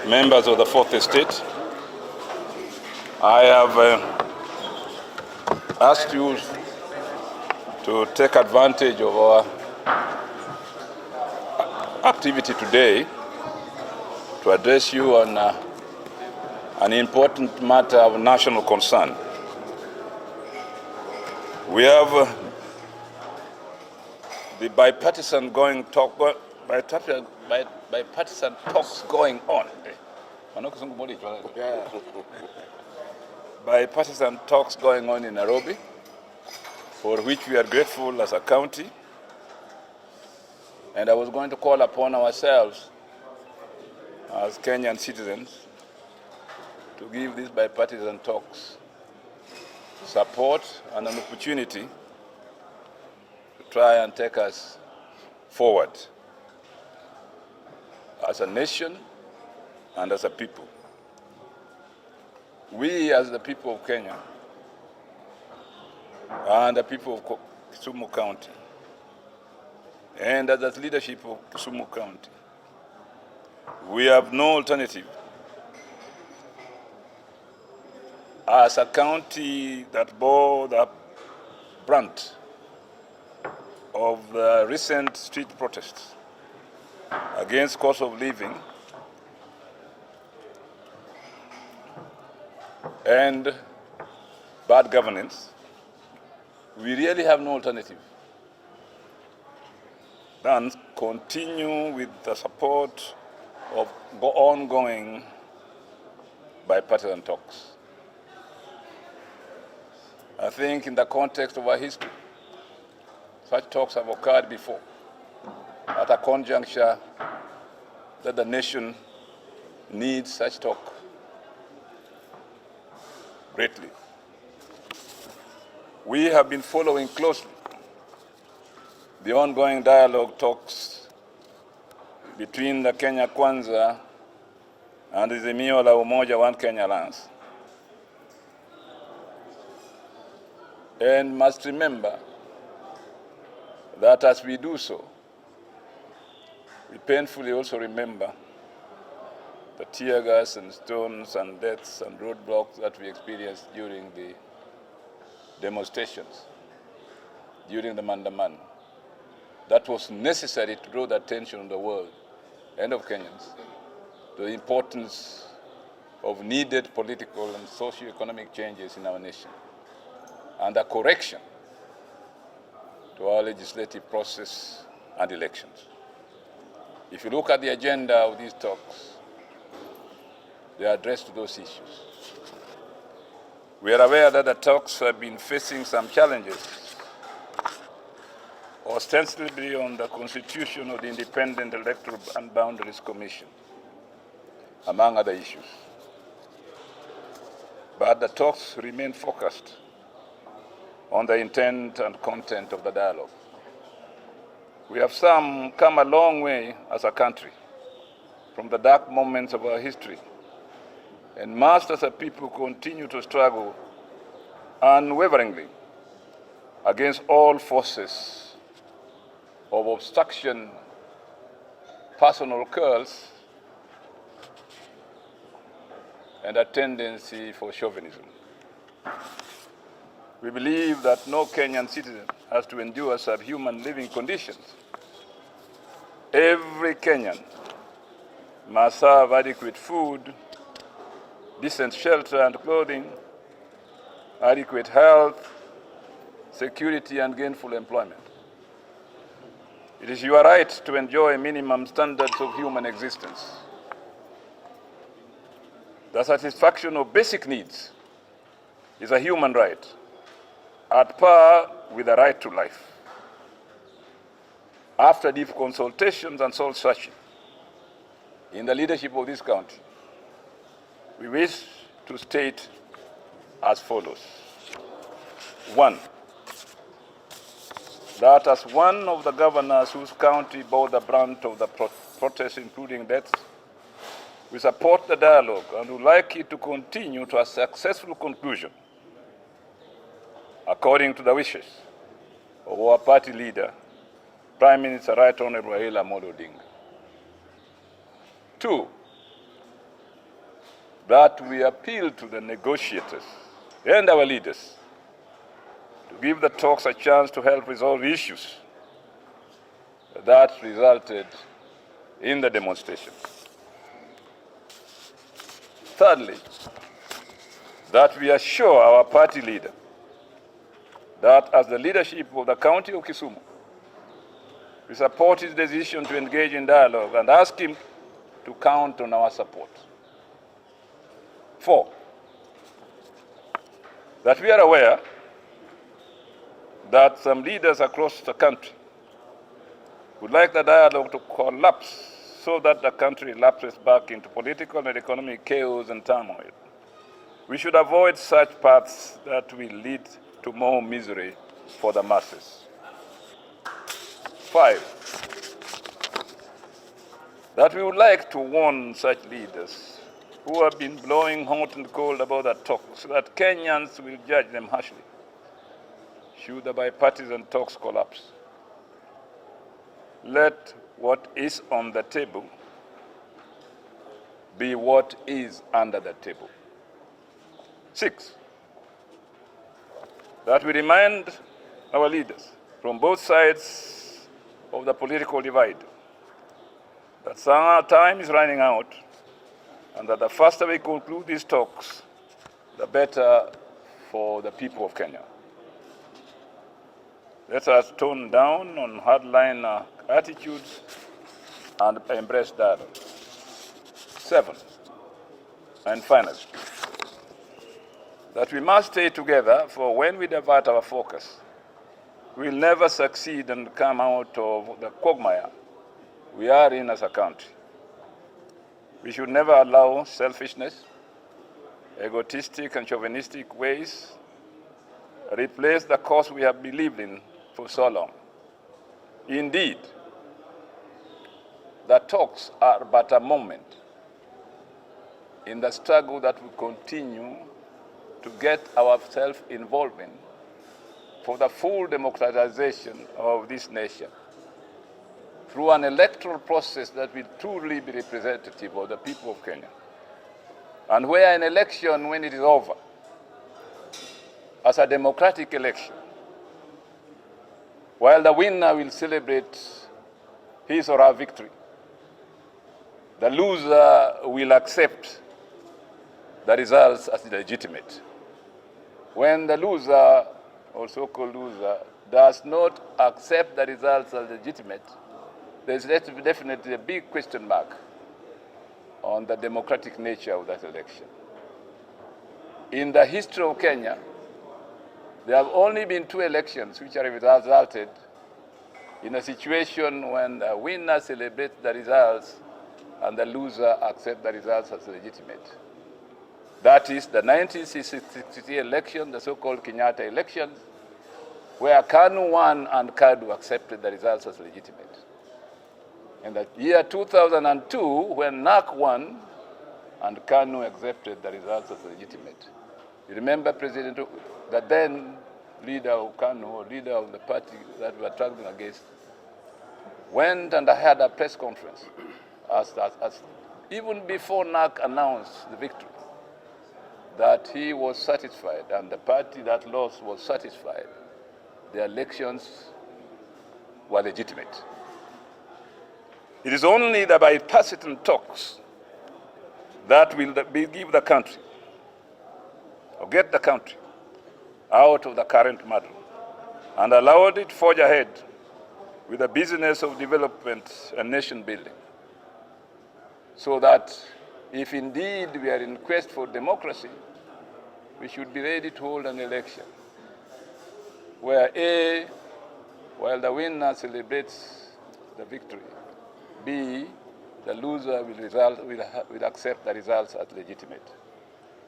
members of the Fourth Estate, I have asked you to take advantage of our activity today to address you on an important matter of national concern. We have the bipartisan talks going on. Bipartisan talks going on in Nairobi, for which we are grateful as a county. And I was going to call upon ourselves as Kenyan citizens to give these bipartisan talks support and an opportunity to try and take us forward as a nation and as a people. We, as the people of Kenya and the people of Kisumu County, and as the leadership of Kisumu County, we have no alternative as a county that bore the brunt of the recent street protests against cost of living and bad governance. We really have no alternative than continue with the support of ongoing bipartisan talks. I think in the context of our history, such talks have occurred before, at a conjuncture that the nation needs such talk greatly. We have been following closely the ongoing dialogue talks between the Kenya Kwanza and the Azimio la Umoja One Kenya Alliance. And must remember that as we do so, we painfully also remember the tear gas and stones and deaths and roadblocks that we experienced during the demonstrations, during the Mandamano. That was necessary to draw the attention of the world and of Kenyans to the importance of needed political and socio-economic changes in our nation and a correction to our legislative process and elections. If you look at the agenda of these talks, they are addressed to those issues. We are aware that the talks have been facing some challenges, ostensibly on the constitution of the Independent Electoral and Boundaries Commission, among other issues. But the talks remain focused on the intent and content of the dialogue. We have come a long way as a country from the dark moments of our history, and must as a people continue to struggle unwaveringly against all forces of obstruction, personal curls, and a tendency for chauvinism. We believe that no Kenyan citizen has to endure subhuman living conditions. Every Kenyan must have adequate food, decent shelter and clothing, adequate health, security, and gainful employment. It is your right to enjoy minimum standards of human existence. The satisfaction of basic needs is a human right, at par with the right to life. After deep consultations and soul searching in the leadership of this country, we wish to state as follows. One, that as one of the governors whose county bore the brunt of the protests, including deaths, we support the dialogue and would like it to continue to a successful conclusion according to the wishes of our party leader, Prime Minister Right Honorable Raila Odinga. Two, that we appeal to the negotiators and our leaders to give the talks a chance to help resolve issues that resulted in the demonstration. Thirdly, that we assure our party leader that as the leadership of the County of Kisumu, we support his decision to engage in dialogue and ask him to count on our support. 4, that we are aware that some leaders across the country would like the dialogue to collapse so that the country lapses back into political and economic chaos and turmoil. We should avoid such paths that will lead to more misery for the masses. 5, that we would like to warn such leaders who have been blowing hot and cold about the talks that Kenyans will judge them harshly should the bipartisan talks collapse. Let what is on the table be what is under the table. 6, that we remind our leaders from both sides of the political divide that some time is running out and that the faster we conclude these talks, the better for the people of Kenya. Let us tone down on hardline attitudes and embrace dialogue. 7, and finally, that we must stay together, for when we divert our focus, we'll never succeed and come out of the quagmire we are in as a country. We should never allow selfishness, egotistic and chauvinistic ways replace the cause we have believed in for so long. Indeed, the talks are but a moment in the struggle that we continue to get ourselves involved in for the full democratization of this nation through an electoral process that will truly be representative of the people of Kenya. And where an election, when it is over, as a democratic election, while the winner will celebrate his or her victory, the loser will accept the results as legitimate. When the loser, or so-called loser, does not accept the results as legitimate, there's definitely a big question mark on the democratic nature of that election. In the history of Kenya, there have only been 2 elections which have resulted in a situation when the winner celebrates the results and the loser accepts the results as legitimate. That is the 1960 election, the so-called Kenyatta elections, where KANU won and KADU accepted the results as legitimate. In the year 2002, when NAC won and KANU accepted the results as legitimate. You remember the then leader of KANU, or leader of the party that we were struggling against, went and had a press conference as even before NAC announced the victory, that he was satisfied and the party that lost was satisfied the elections were legitimate. It is only the bipartisan talks that will give the country, or get the country, out of the current muddle and allow it to forge ahead with the business of development and nation building. So that if indeed we are in quest for democracy, we should be ready to hold an election where A, while the winner celebrates the victory, B, the loser will accept the results as legitimate.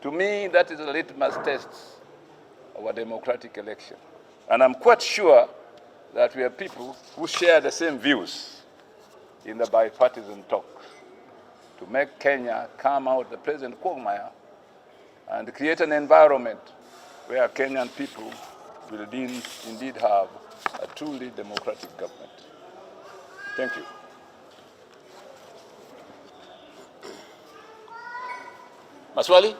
To me, that is a litmus test of a democratic election. And I'm quite sure that we have people who share the same views in the bipartisan talks to make Kenya come out of the present quagmire and create an environment where Kenyan people will indeed have a truly democratic government. Thank you. Maswali?